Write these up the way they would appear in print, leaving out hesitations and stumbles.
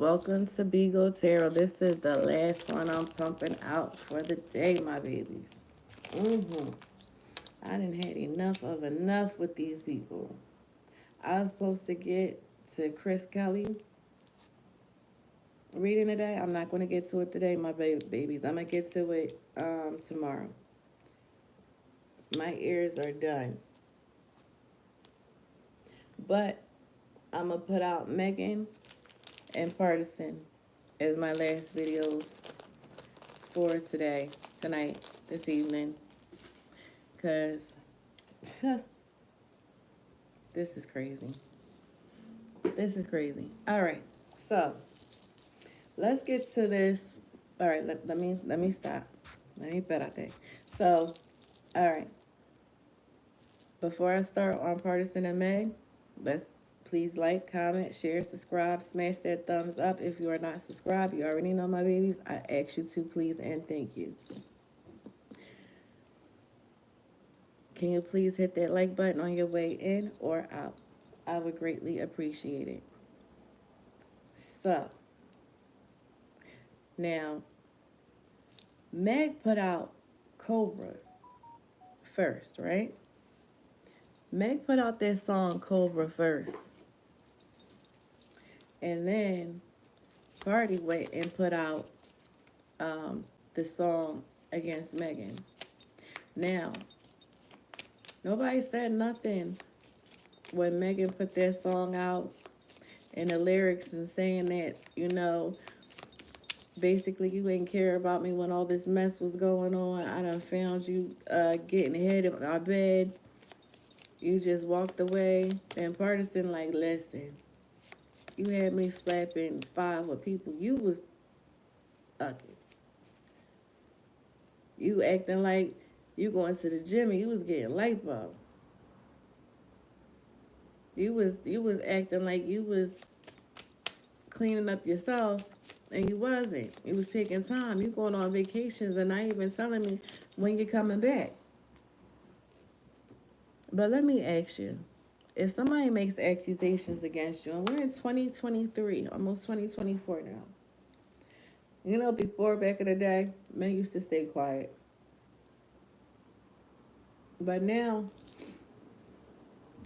Welcome to Beagle Tarot. This is the last one I'm pumping out for the day, my babies. I didn't had enough of enough with these people. I was supposed to get to Chris Kelly reading today. I'm not going to get to it today, my babies. I'm going to get to it tomorrow. My ears are done. But I'm going to put out Megan and Pardison as my last videos for today, tonight, this evening. Because this is crazy. This is crazy. All right. So let's get to this. All right. Let me stop. Let me put out there. So, all right. Before I start on Pardison and Meg, let's please like, comment, share, subscribe, smash that thumbs up. If you are not subscribed, you already know, my babies. I ask you to please and thank you. Can you please hit that like button on your way in or out? I would greatly appreciate it. So, now, Meg put out Cobra first, right? Meg put out that song Cobra first. And then Party went and put out the song Against Megan. Now, nobody said nothing when Megan put that song out and the lyrics and saying that, you know, basically you didn't care about me when all this mess was going on. I done found you getting ahead of our bed. You just walked away. And Pardison like, listen, you had me slapping 5 with people. You was okay. You acting like you going to the gym and you was getting lipo. You was acting like you was cleaning up yourself, and you wasn't. You was taking time. You going on vacations and not even telling me when you're coming back. But let me ask you, if somebody makes accusations against you, and we're in 2023, almost 2024 now. You know, before, back in the day, men used to stay quiet. But now,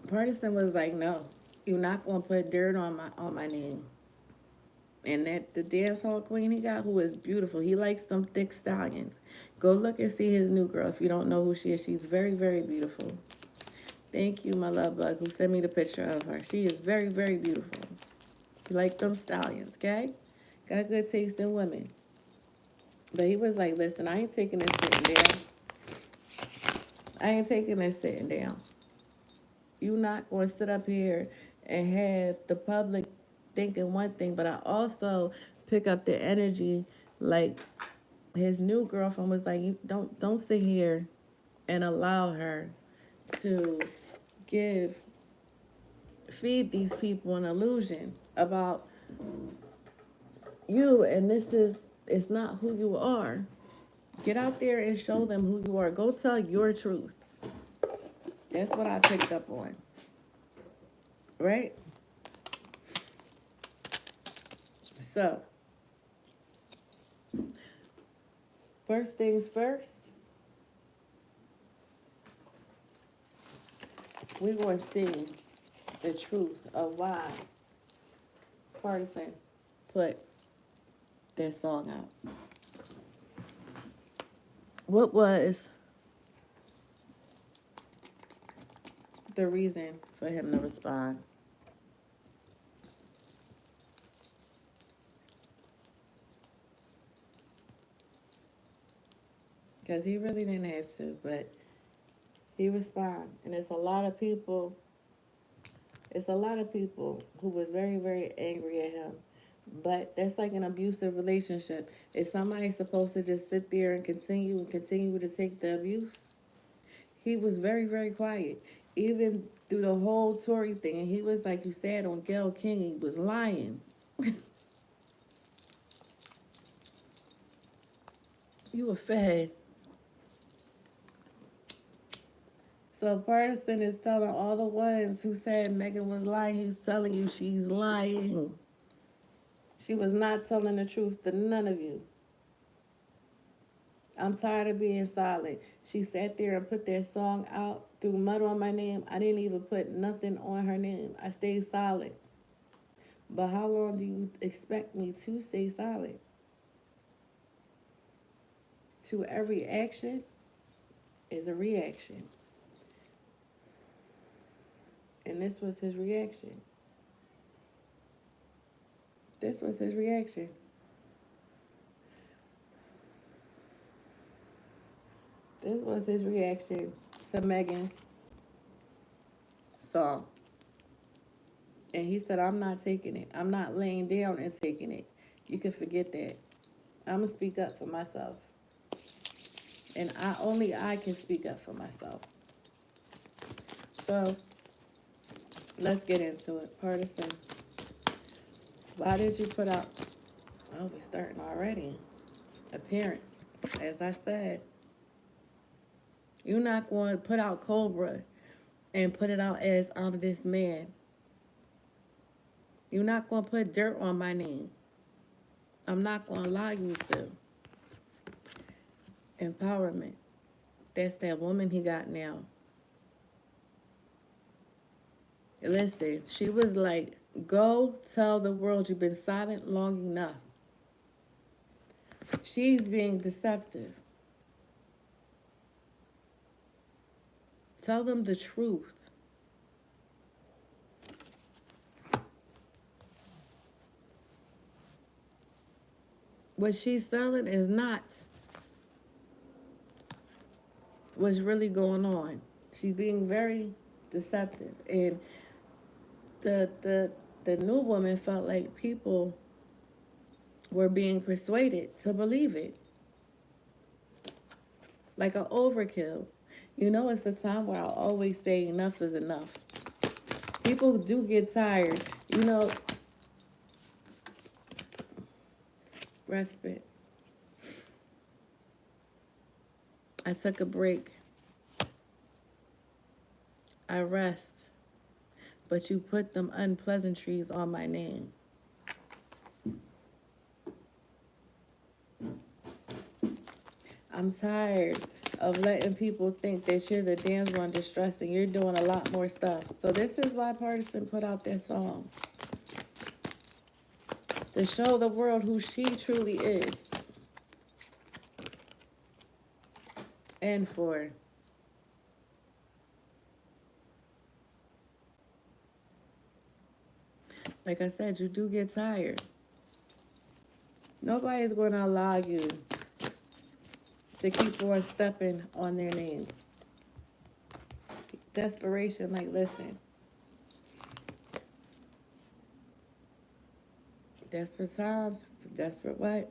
Pardison was like, no, you're not going to put dirt on my name. And that the dance hall queen he got, who is beautiful. He likes them thick stallions. Go look and see his new girl if you don't know who she is. She's very, very beautiful. Thank you, my love bug, who sent me the picture of her. She is very, very beautiful. You like them stallions, okay? Got good taste in women. But he was like, listen, I ain't taking this sitting down. I ain't taking this sitting down. You not going to sit up here and have the public thinking one thing, but I also pick up the energy like his new girlfriend was like, you don't sit here and allow her to feed these people an illusion about you, and it's not who you are. Get out there and show them who you are. Go tell your truth. That's what I picked up on. Right? So, first things first, we're going to see the truth of why Pardison put that song out. What was the reason for him to respond? Because he really didn't have to, but he responded. And it's a lot of people who was very, very angry at him. But that's like an abusive relationship. Is somebody supposed to just sit there and continue to take the abuse? He was very, very quiet. Even through the whole Tory thing. And he was, like you said, on Gayle King, he was lying. You were fed. So Pardison is telling all the ones who said Megan was lying, he's telling you she's lying. She was not telling the truth to none of you. I'm tired of being silent. She sat there and put that song out, threw mud on my name. I didn't even put nothing on her name. I stayed silent. But how long do you expect me to stay silent? To every action is a reaction. And this was his reaction. This was his reaction. This was his reaction to Megan's song. And he said, I'm not taking it. I'm not laying down and taking it. You can forget that. I'm going to speak up for myself. And only I can speak up for myself. So, let's get into it. Pardison, why did you put out... Oh, we're starting already. Appearance. As I said, you're not going to put out Cobra and put it out as I'm this man. You're not going to put dirt on my name. I'm not going to allow you to. Empowerment. That's that woman he got now. Listen, she was like, go tell the world you've been silent long enough. She's being deceptive. Tell them the truth. What she's selling is not what's really going on. She's being very deceptive. And the new woman felt like people were being persuaded to believe it. Like an overkill. You know, it's a time where I always say enough is enough. People do get tired. You know, respite. I took a break. I rest. But you put them unpleasantries on my name. I'm tired of letting people think that you're the damsel in distress and you're doing a lot more stuff. So this is why Pardison put out that song. To show the world who she truly is. And for. Like I said, you do get tired. Nobody's going to allow you to keep on stepping on their names. Desperation, like, listen. Desperate times, desperate what?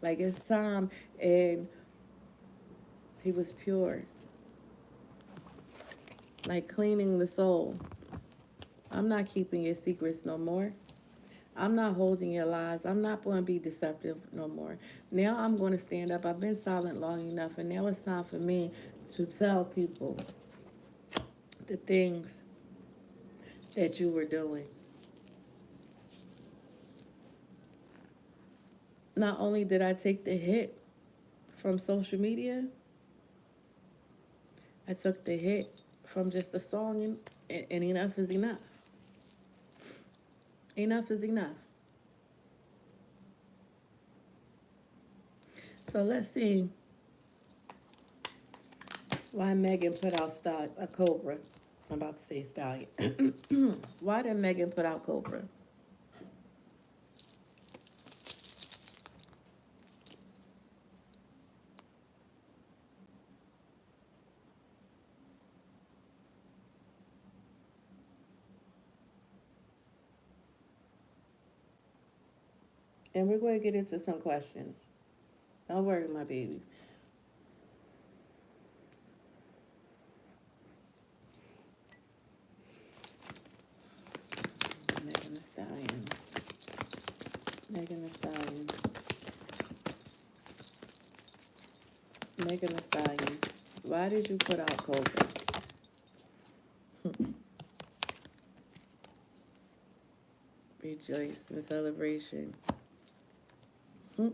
Like, it's time, and he was pure. Like cleaning the soul. I'm not keeping your secrets no more. I'm not holding your lies. I'm not going to be deceptive no more. Now I'm going to stand up. I've been silent long enough, and now it's time for me to tell people the things that you were doing. Not only did I take the hit from social media, I took the hit from just the song, and enough is enough. Enough is enough. So let's see why Megan put out a Cobra. I'm about to say stallion. Why did Megan put out Cobra? And we're going to get into some questions. Don't worry, my baby. Megan Thee Stallion. Megan Thee Stallion. Megan Thee Stallion. Why did you put out Cobra? Rejoice in celebration. Hmm.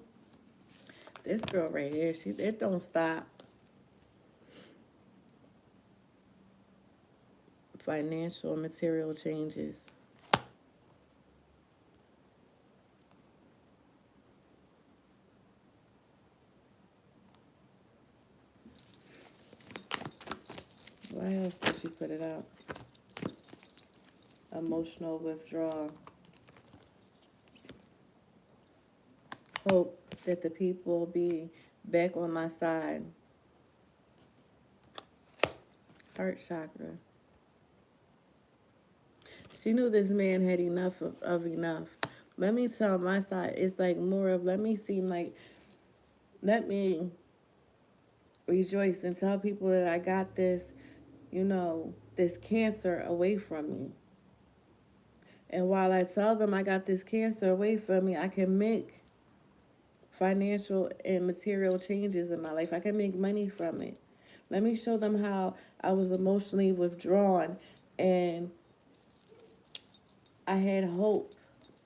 This girl right here, it don't stop. Financial, material changes. Why else did she put it out? Emotional withdrawal. Hope that the people will be back on my side. Heart chakra. She knew this man had enough of enough. Let me tell my side, it's like more of let me seem like, let me rejoice and tell people that I got this, this cancer away from me. And while I tell them I got this cancer away from me, I can make financial and material changes in my life. I can make money from it. Let me show them how I was emotionally withdrawn and I had hope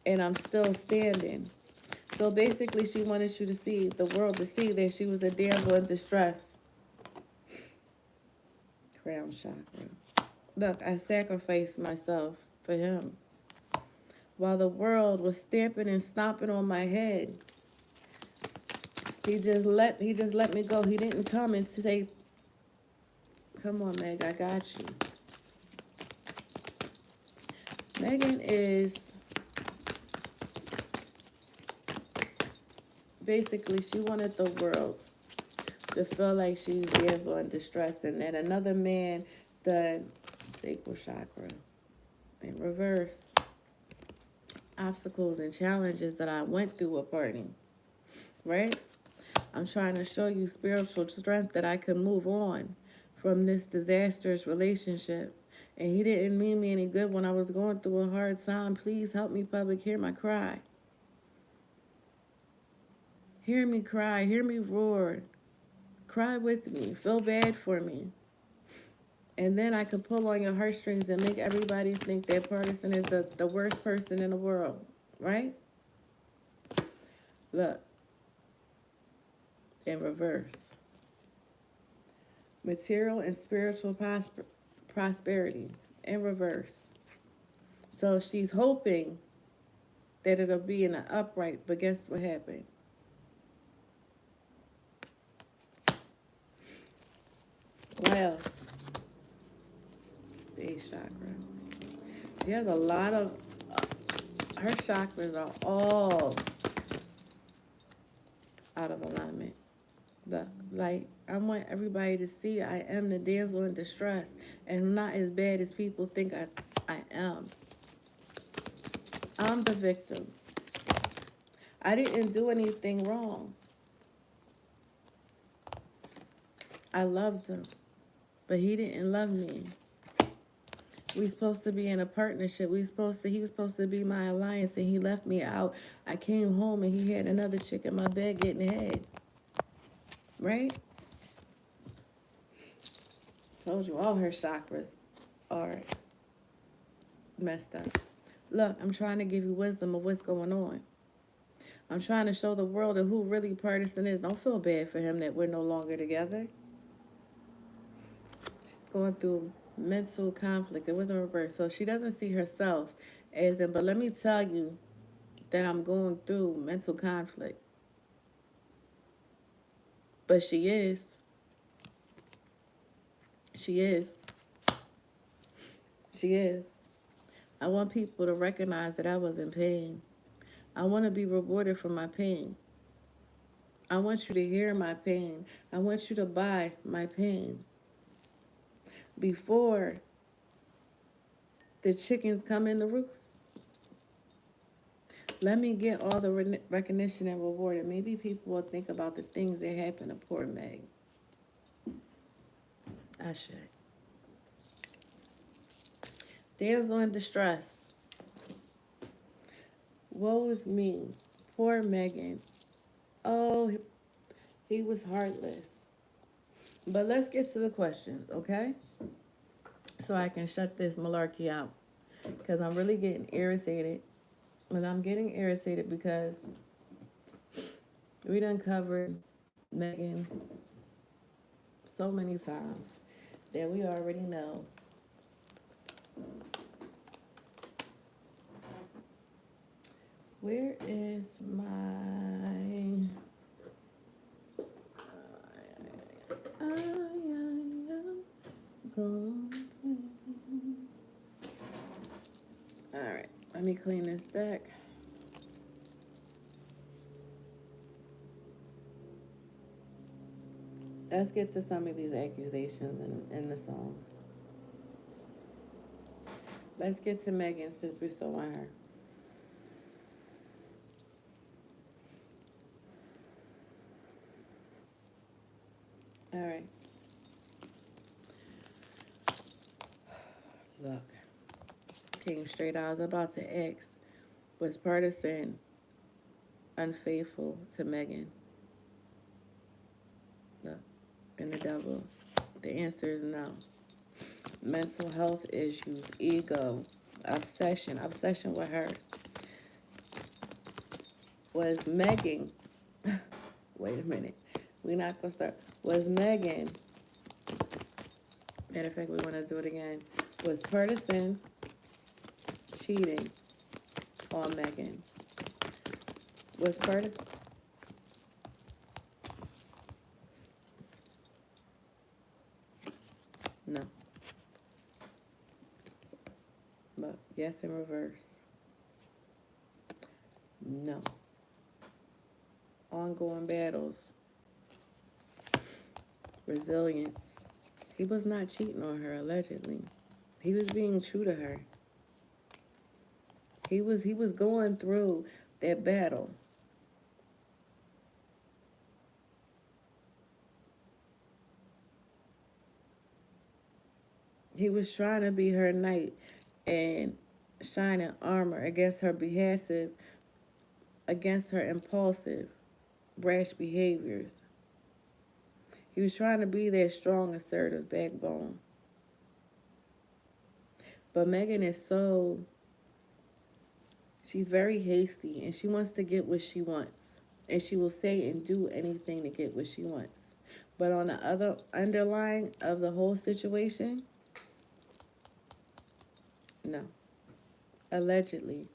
and I'm still standing. So basically, she wanted you to see, the world to see that she was a damsel in distress. Crown chakra. Look, I sacrificed myself for him. While the world was stamping and stomping on my head, he just let me go. He didn't come and say, "Come on, Meg, I got you." Megan is basically, she wanted the world to feel like she's damsel in distress, and that another man, the sacral chakra, in reverse, obstacles and challenges that I went through a party, right? I'm trying to show you spiritual strength that I can move on from this disastrous relationship. And he didn't mean me any good when I was going through a hard time. Please help me, public, hear my cry. Hear me cry, hear me roar. Cry with me, feel bad for me. And then I could pull on your heartstrings and make everybody think that Pardison is the worst person in the world, right? Look, in reverse. Material and spiritual prosperity, in reverse. So she's hoping that it'll be in the upright, but guess what happened? What else? Base chakra. She has a lot of, her chakras are all out of alignment. Like, I want everybody to see I am the damsel in distress and I'm not as bad as people think I am. I'm the victim. I didn't do anything wrong. I loved him, but he didn't love me. We supposed to be in a partnership. He was supposed to be my alliance, and he left me out. I came home and he had another chick in my bed getting head. Right? Told you all her chakras are messed up. Look, I'm trying to give you wisdom of what's going on. I'm trying to show the world of who really Pardison is. Don't feel bad for him that we're no longer together. She's going through mental conflict. It wasn't reversed. So she doesn't see herself as in, but let me tell you that I'm going through mental conflict. But she is. She is. She is. I want people to recognize that I was in pain. I want to be rewarded for my pain. I want you to hear my pain. I want you to buy my pain. Before the chickens come in the roost, let me get all the recognition and reward. And maybe people will think about the things that happened to poor Meg. I should. Damsel in distress. Woe is me. Poor Megan. Oh, he was heartless. But let's get to the questions, okay? So I can shut this malarkey out. Because I'm really getting irritated. But I'm getting irritated because we done covered Megan so many times that we already know. Where is my... I am going. Alright, let me clean this deck. Let's get to some of these accusations in the songs. Let's get to Megan since we're still on her. Alright, look. Came straight out. I was about to ask, was Pardison unfaithful to Megan? Look, and the devil. The answer is no. Mental health issues, ego, obsession with her. Was Megan, wait a minute, we're not going to start. Was Megan, matter of fact, we want to do it again. Was Pardison cheating on Megan? Was Pardison, no. But yes in reverse. No. Ongoing battles. Resilience. He was not cheating on her, allegedly. He was being true to her. He was going through that battle. He was trying to be her knight and shining armor against her behasive, against her impulsive, brash behaviors. He was trying to be that strong, assertive backbone. But Megan is she's very hasty and she wants to get what she wants. And she will say and do anything to get what she wants. But on the other underlying of the whole situation, no. Allegedly.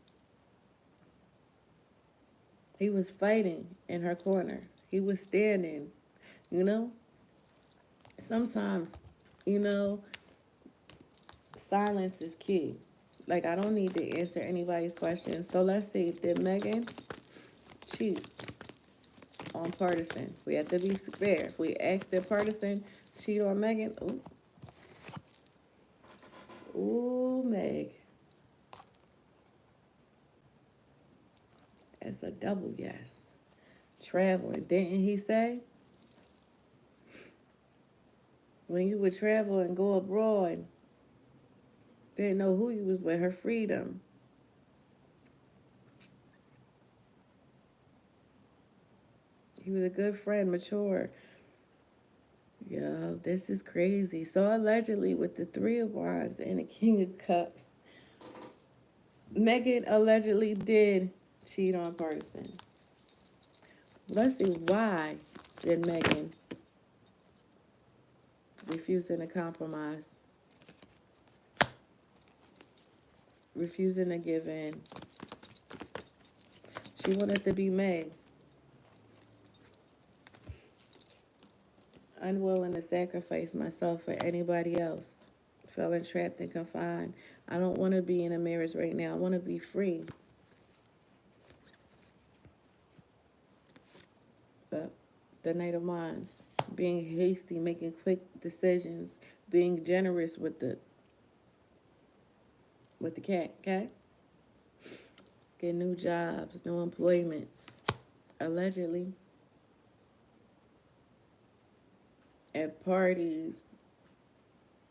He was fighting in her corner. He was standing, you know? Sometimes, you know, silence is key. Like, I don't need to answer anybody's question. So let's see, did Megan cheat on Pardison? We have to be fair. If we ask did Pardison cheat on Megan, ooh, Meg. That's a double yes. Traveling, didn't he say? When you would travel and go abroad, didn't know who you was with, her freedom. He was a good friend, mature. Yo, this is crazy. So allegedly with the Three of Wands and the King of Cups, Megan allegedly did cheat on Pardison. Let's see, why did Megan refusing to compromise, refusing to give in? She wanted to be Meg. Unwilling to sacrifice myself for anybody else. Feeling trapped and confined. I don't want to be in a marriage right now. I want to be free. But the Knight of Wands. Being hasty, making quick decisions. Being generous with the cat, okay? Get new jobs, new employments. Allegedly. At parties.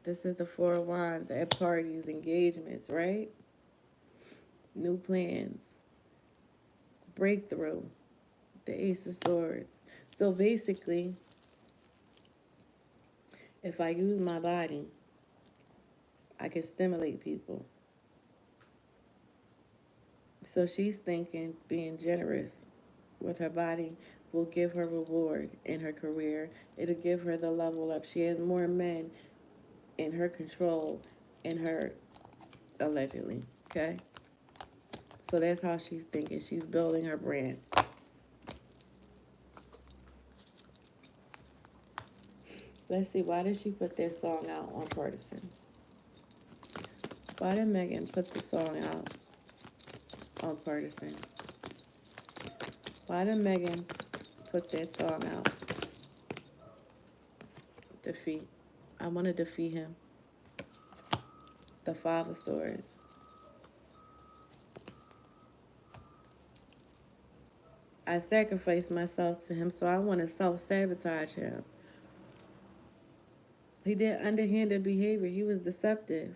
This is the Four of Wands. At parties, engagements, right? New plans. Breakthrough. The Ace of Swords. So basically, if I use my body, I can stimulate people. So she's thinking being generous with her body will give her reward in her career. It'll give her the level up. She has more men in her control, in her, allegedly. Okay? So that's how she's thinking. She's building her brand. Let's see, why did she put that song out on Pardison? Why did Megan put the song out on Pardison? Why did Megan put that song out? Defeat. I want to defeat him. The Five of Swords. I sacrificed myself to him, so I want to self-sabotage him. He did underhanded behavior. He was deceptive.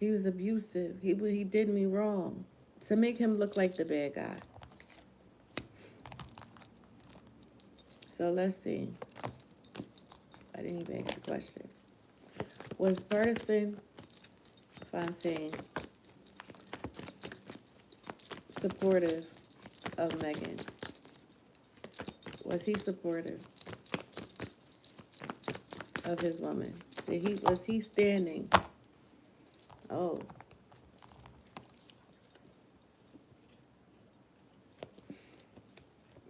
He was abusive. He did me wrong to make him look like the bad guy. So let's see. I didn't even ask the question. Was Pardison Fontaine supportive of Megan? Was he supportive of his woman? Was he standing? Oh.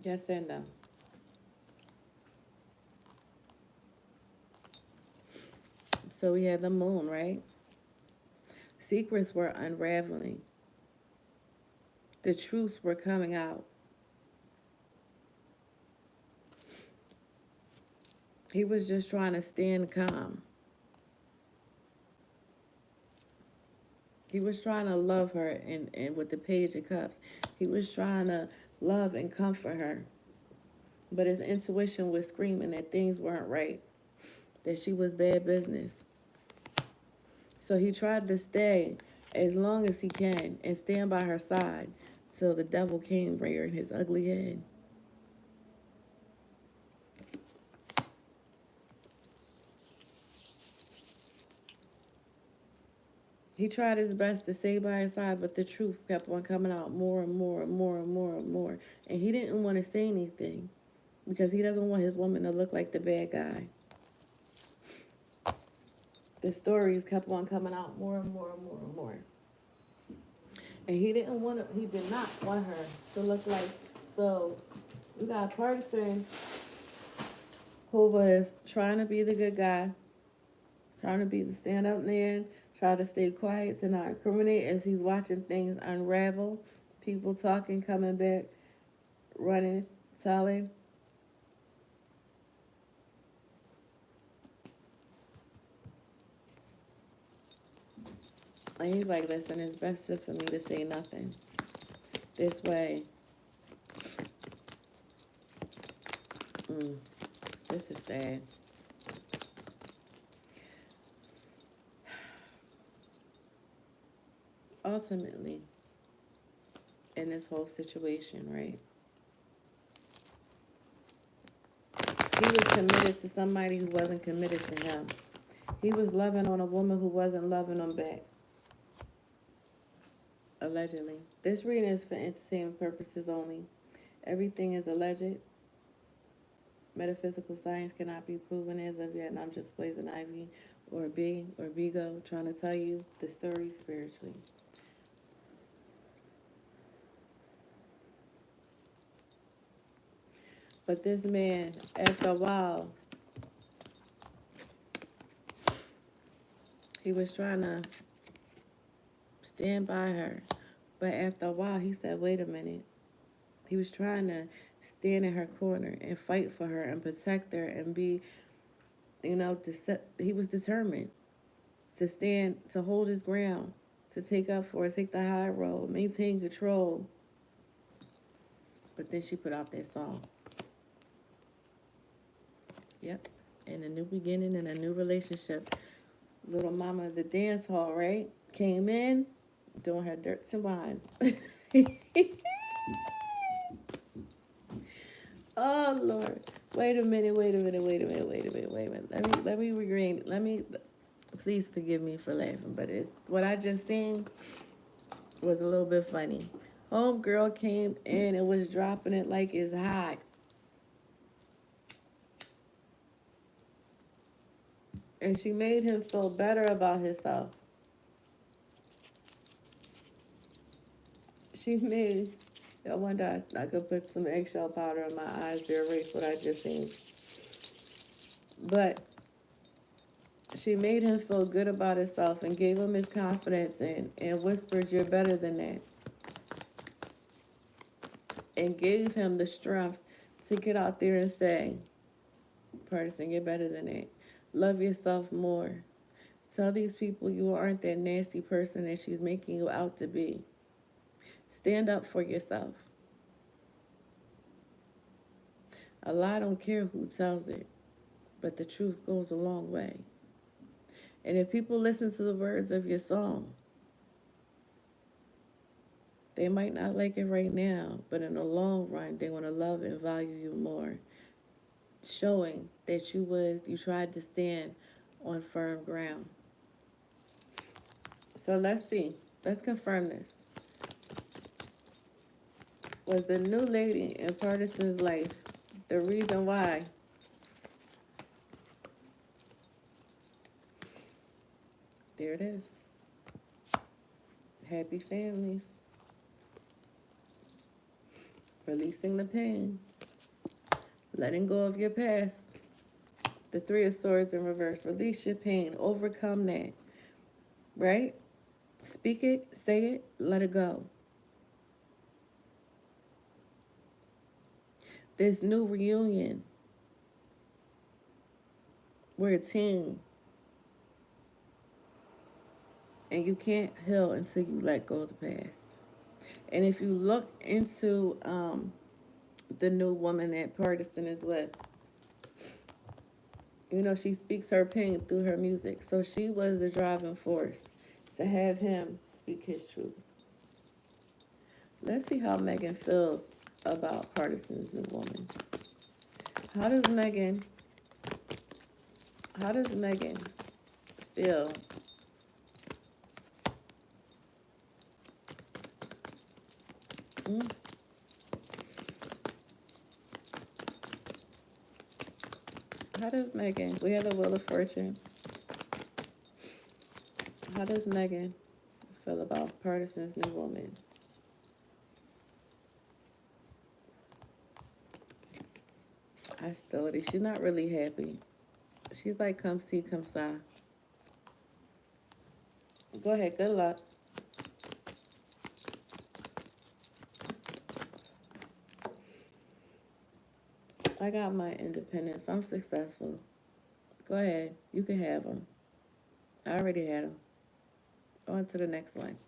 Yes and no. So we had the moon, right? Secrets were unraveling. The truths were coming out. He was just trying to stand calm. He was trying to love her, and with the Page of Cups, he was trying to love and comfort her. But his intuition was screaming that things weren't right, that she was bad business. So he tried to stay as long as he can and stand by her side till the devil came rearing his ugly head. He tried his best to stay by his side, but the truth kept on coming out more and more and more and more and more. And he didn't want to say anything because he doesn't want his woman to look like the bad guy. The stories kept on coming out more and more and more and more. And he did not want her to look like, so we got a person who was trying to be the good guy, trying to be the stand-up man, try to stay quiet to not incriminate as he's watching things unravel, people talking, coming back, running, telling. And he's like, listen, it's best just for me to say nothing. This way. This is sad. Ultimately, in this whole situation, right? He was committed to somebody who wasn't committed to him. He was loving on a woman who wasn't loving him back. Allegedly. This reading is for entertainment purposes only. Everything is alleged. Metaphysical science cannot be proven as of yet, and I'm just Poison Ivy or B or Vigo trying to tell you the story spiritually. But this man, after a while, he was trying to stand by her. But after a while, he said, wait a minute. He was trying to stand in her corner and fight for her and protect her and be, he was determined to stand, to hold his ground, to take up for it, take the high road, maintain control. But then she put out that song. Yep. And a new beginning and a new relationship. Little mama at the dance hall, right? Came in, doing her dirt to wine. Oh, Lord. Wait a minute. Let me regain. Please forgive me for laughing, but it's what I just seen was a little bit funny. Homegirl came in and was dropping it like it's hot. And she made him feel better about himself. She made, I wonder I could put some eggshell powder in my eyes to erase what I just seen. But she made him feel good about himself and gave him his confidence and whispered, "You're better than that." And gave him the strength to get out there and say, "Pardison, you're better than that. Love yourself more. Tell these people you aren't that nasty person that she's making you out to be. Stand up for yourself." A lie don't care who tells it, but the truth goes a long way. And if people listen to the words of your song, they might not like it right now, but in the long run, they want to love and value you more, showing that you tried to stand on firm ground. So let's see. Let's confirm this. Was the new lady in Pardison's life the reason why? There it is. Happy families. Releasing the pain. Letting go of your past. The Three of Swords in reverse. Release your pain. Overcome that. Right? Speak it. Say it. Let it go. This new reunion. We're a team. And you can't heal until you let go of the past. And if you look into the new woman that Pardison is with, you know, she speaks her pain through her music. So she was the driving force to have him speak his truth. Let's see how Megan feels about Pardison's new woman. How does Megan feel mm, how does Megan, we have the Wheel of Fortune. How does Megan feel about Pardison's new woman? Hostility. She's not really happy. She's like, come see, come saw. Go ahead, good luck. I got my independence. I'm successful. Go ahead. You can have them. I already had them. On to the next one.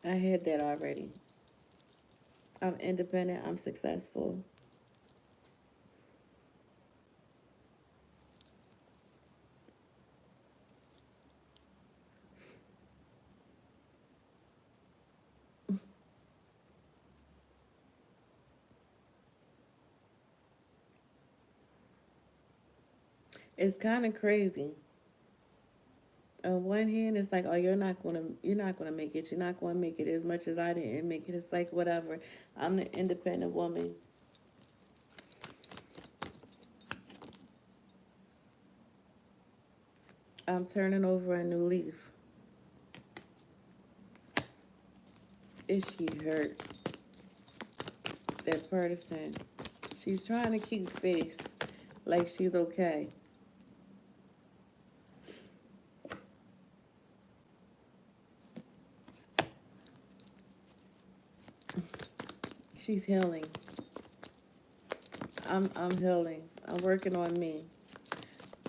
I had that already. I'm independent. I'm successful. It's kind of crazy. On one hand, it's like, oh, you're not gonna make it. You're not gonna make it as much as I didn't make it. It's like whatever. I'm the independent woman. I'm turning over a new leaf. Is she hurt? That Pardison. She's trying to keep face like she's okay. She's healing. I'm healing. I'm working on me.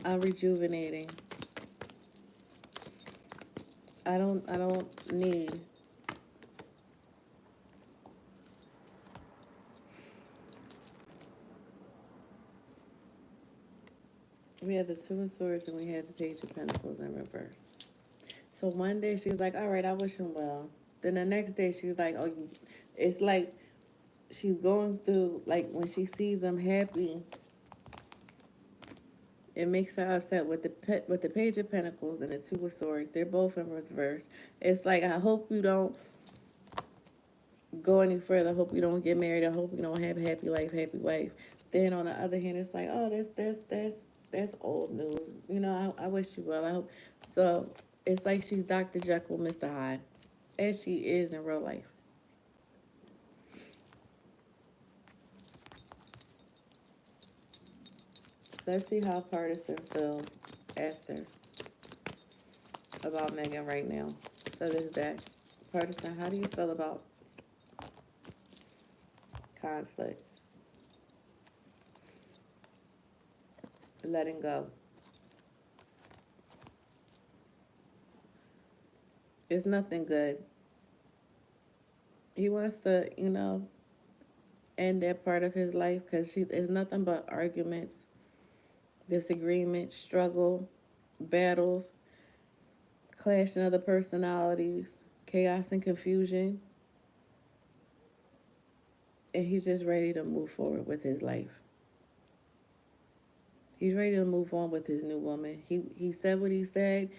I'm rejuvenating. I don't need. We had the Two of Swords and we had the Page of Pentacles in reverse. So one day she's like, all right, I wish him well. Then the next day she's like, oh, it's like she's going through, like when she sees them happy, It makes her upset with the Page of Pentacles and the Two of Swords. They're both in reverse. It's like, I hope you don't go any further. I hope you don't get married. I hope you don't have a happy life, happy wife. Then on the other hand, it's like, oh, that's old news. You know, I wish you well. I hope so. It's like she's Dr. Jekyll, Mr. Hyde, as she is in real life. Let's see how Pardison feels after about Megan right now. So this is that. Pardison, how do you feel about conflicts? Letting go. It's nothing good. He wants to, end that part of his life because it's nothing but arguments, disagreement, struggle, battles, clashing of the personalities, chaos and confusion. And he's just ready to move forward with his life. He's ready to move on with his new woman. He said what he said.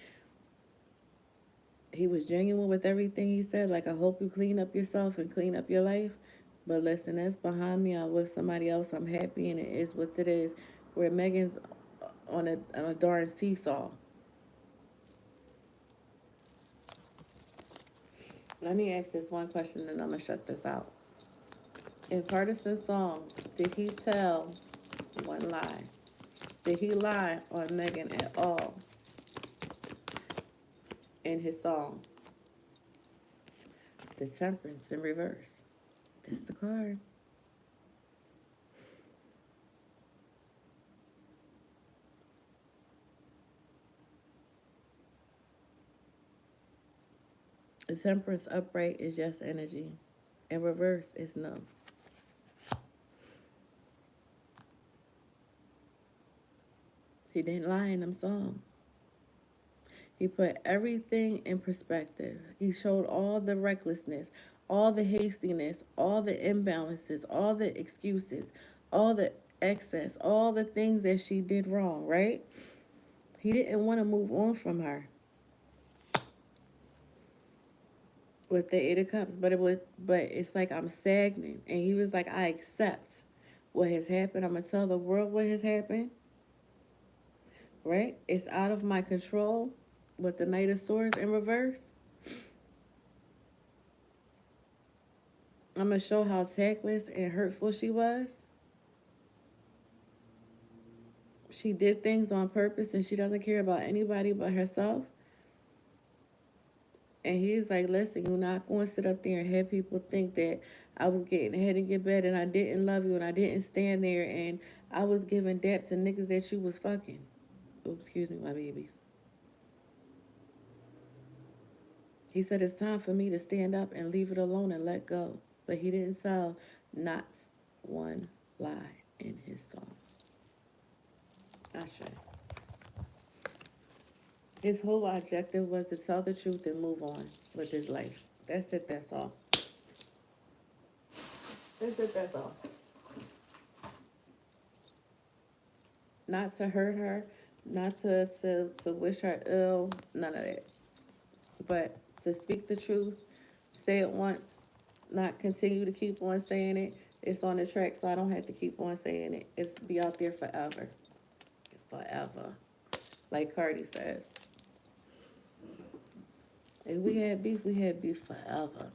He was genuine with everything he said. Like, I hope you clean up yourself and clean up your life. But listen, that's behind me. I'm with somebody else. I'm happy, and it is what it is. Where Megan's on a darn seesaw. Let me ask this one question, and I'm going to shut this out. In Pardison's song, did he tell one lie? Did he lie on Megan at all in his song? The Temperance in reverse. That's the card. The Temperance upright is yes energy. In reverse is no. He didn't lie in them songs. He put everything in perspective. He showed all the recklessness, all the hastiness, all the imbalances, all the excuses, all the excess, all the things that she did wrong, right? He didn't want to move on from her with the Eight of Cups, but it's like, I'm stagnant. And he was like, I accept what has happened. I'm gonna tell the world what has happened. Right? It's out of my control with the Knight of Swords in reverse. I'm going to show how tactless and hurtful she was. She did things on purpose and she doesn't care about anybody but herself. And he's like, listen, you're not going to sit up there and have people think that I was getting ahead and get better and I didn't love you and I didn't stand there and I was giving dap to niggas that you was fucking. Oops, excuse me, my babies. He said, it's time for me to stand up and leave it alone and let go. But he didn't tell not one lie in his song. Ashe. His whole objective was to tell the truth and move on with his life. That's it, that's all. That's it, that's all. Not to hurt her, not to wish her ill, none of that. But to speak the truth, say it once, not continue to keep on saying it. It's on the track, so I don't have to keep on saying it. It's be out there forever. Forever. Like Cardi says. If we had beef forever.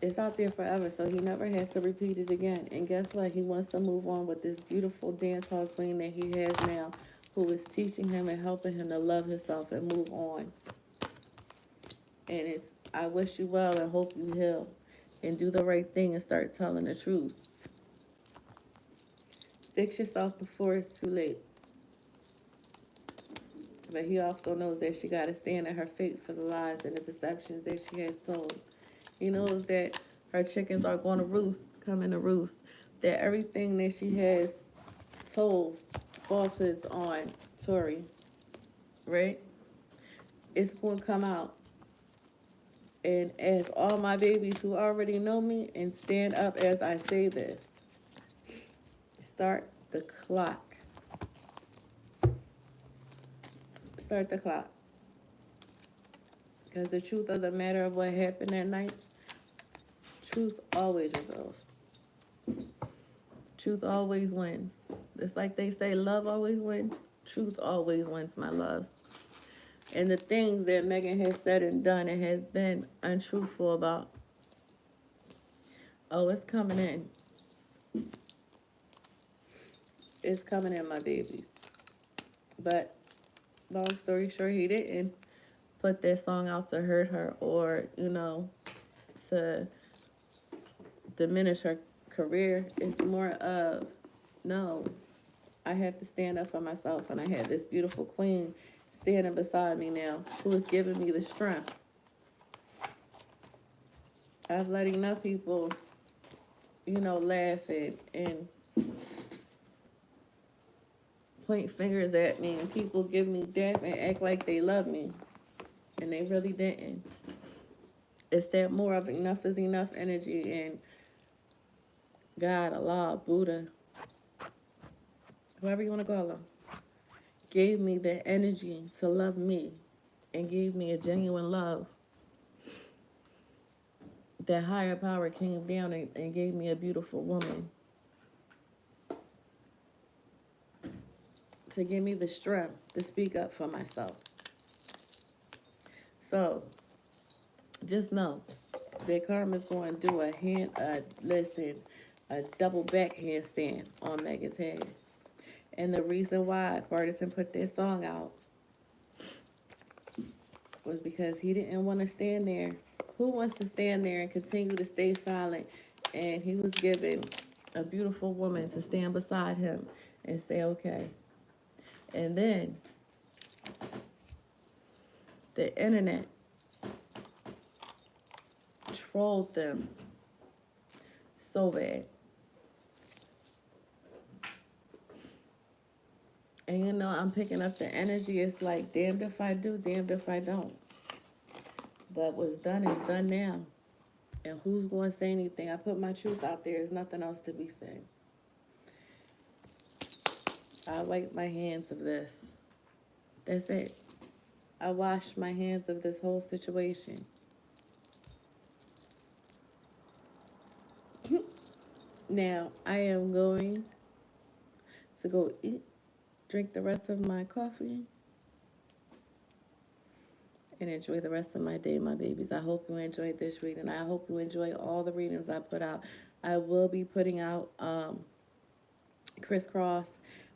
It's out there forever, so he never has to repeat it again. And guess what? He wants to move on with this beautiful dance hall queen that he has now, who is teaching him and helping him to love himself and move on. And it's, I wish you well and hope you heal and do the right thing and start telling the truth. Fix yourself before it's too late. But he also knows that she got to stand in her fate for the lies and the deceptions that she has told. He knows that her chickens are going to roost, come in to roost. That everything that she has told falsehoods on Tori, right? It's going to come out. And as all my babies who already know me and stand up as I say this, start the clock. start the clock. Because the truth of the matter of what happened that night, truth always reveals. Truth always wins. It's like they say, love always wins. Truth always wins, my loves. And the things that Megan has said and done and has been untruthful about, oh, it's coming in. It's coming in, my babies. But long story short, he didn't put that song out to hurt her or, to diminish her career. It's more of, no, I have to stand up for myself. And I have this beautiful queen standing beside me now who is giving me the strength. I've let enough people, laugh and point fingers at me, and people give me death and act like they love me. And they really didn't. It's that more of enough is enough energy, and God, Allah, Buddha, whoever you want to call them, gave me the energy to love me and gave me a genuine love. That higher power came down and gave me a beautiful woman to give me the strength to speak up for myself. So, just know that Karma's going to do a double back handstand on Megan's head. And the reason why Pardison put this song out was because he didn't want to stand there. Who wants to stand there and continue to stay silent? And he was given a beautiful woman to stand beside him and say, okay. And then the internet trolled them so bad. And I'm picking up the energy. It's like, damned if I do, damned if I don't. But what's done is done now. And who's going to say anything? I put my truth out there. There's nothing else to be said. I wipe my hands of this. That's it. I wash my hands of this whole situation. Now, I am going to go eat, drink the rest of my coffee, and enjoy the rest of my day, my babies. I hope you enjoyed this reading. I hope you enjoy all the readings I put out. I will be putting out Crisscross.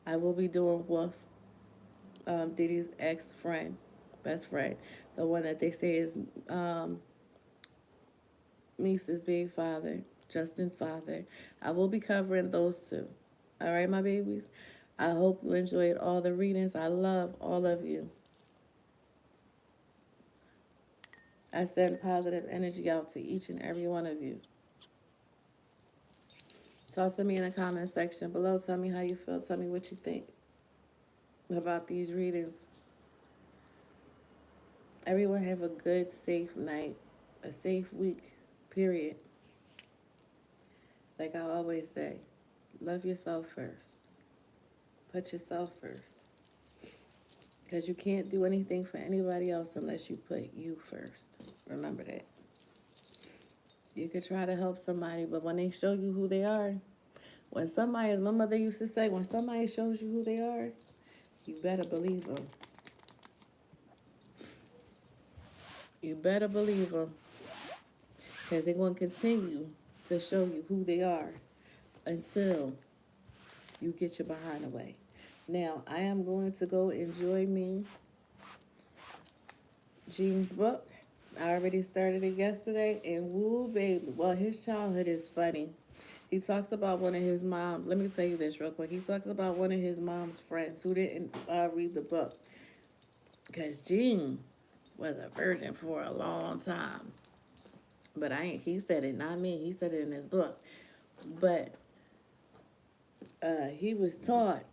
I will be doing Wolf, Diddy's ex-friend, best friend, the one that they say is Misa's big father, Justin's father. I will be covering those two. All right, my babies? I hope you enjoyed all the readings. I love all of you. I send positive energy out to each and every one of you. Talk to me in the comment section below. Tell me how you feel. Tell me what you think about these readings. Everyone have a good, safe night. A safe week, period. Like I always say, love yourself first. Put yourself first. Because you can't do anything for anybody else unless you put you first. Remember that. You could try to help somebody, but when they show you who they are, when somebody, as my mother used to say, when somebody shows you who they are, you better believe them. You better believe them. Because they're going to continue to show you who they are until you get your behind away. Now, I am going to go enjoy me Gene's book. I already started it yesterday, and woo, baby. Well, his childhood is funny. He talks about one of his moms. Let me tell you this real quick. He talks about one of his mom's friends who didn't read the book. Because Gene was a virgin for a long time. But he said it, not me. He said it in his book. But he was taught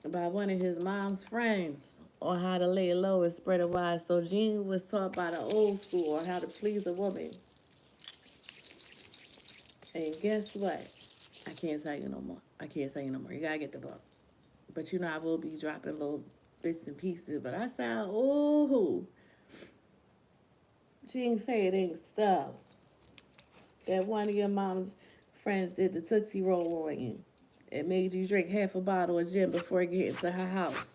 by one of his mom's friends on how to lay low and spread it wide. So Gene was taught by the old school on how to please a woman. And guess what? I can't tell you no more. I can't tell you no more. You gotta get the book. But I will be dropping little bits and pieces. But I said, oh, she ain't say it ain't so. That one of your mom's friends did the Tootsie Roll on you. It made you drink half a bottle of gin before getting to her house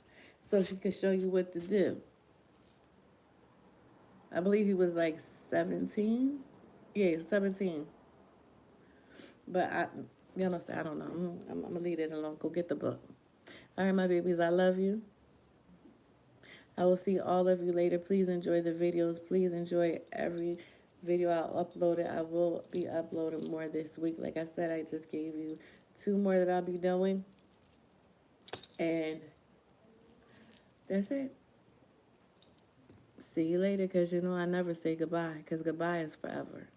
so she could show you what to do. I believe he was like 17. Yeah, 17. But you know, I don't know. I'm going to leave it alone. Go get the book. All right, my babies, I love you. I will see all of you later. Please enjoy the videos. Please enjoy every video I'll upload. I will be uploading more this week. Like I said, I just gave you 2 more that I'll be doing. And that's it. See you later, because you know I never say goodbye, because goodbye is forever.